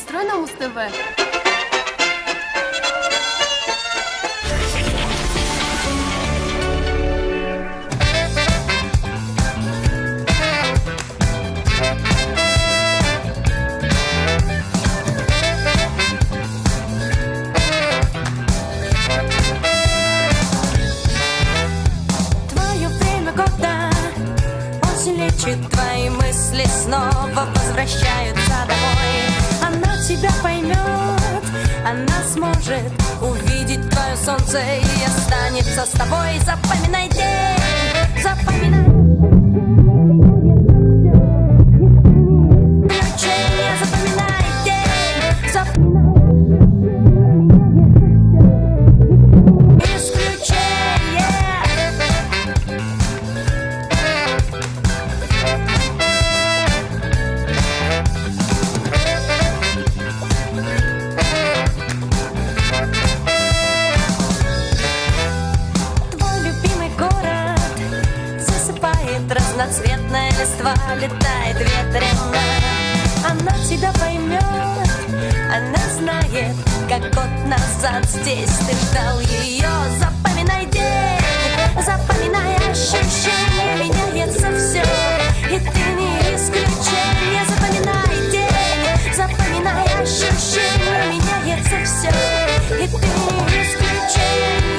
Демонструй на Муз-ТВ. Лечит твои мысли, снова возвращаются домой. Она тебя поймет, она сможет увидеть твое солнце и останется с тобой. Запоминай день, запоминай. Исключение, запоминай день, разноцветная листва летает ветрено. Она тебя поймет, она знает, как год назад здесь ты ждал ее. Запоминай день, запоминай ощущение, меняется все, и ты не исключение. Запоминай день, запоминай ощущение, меняется все, и ты не исключение.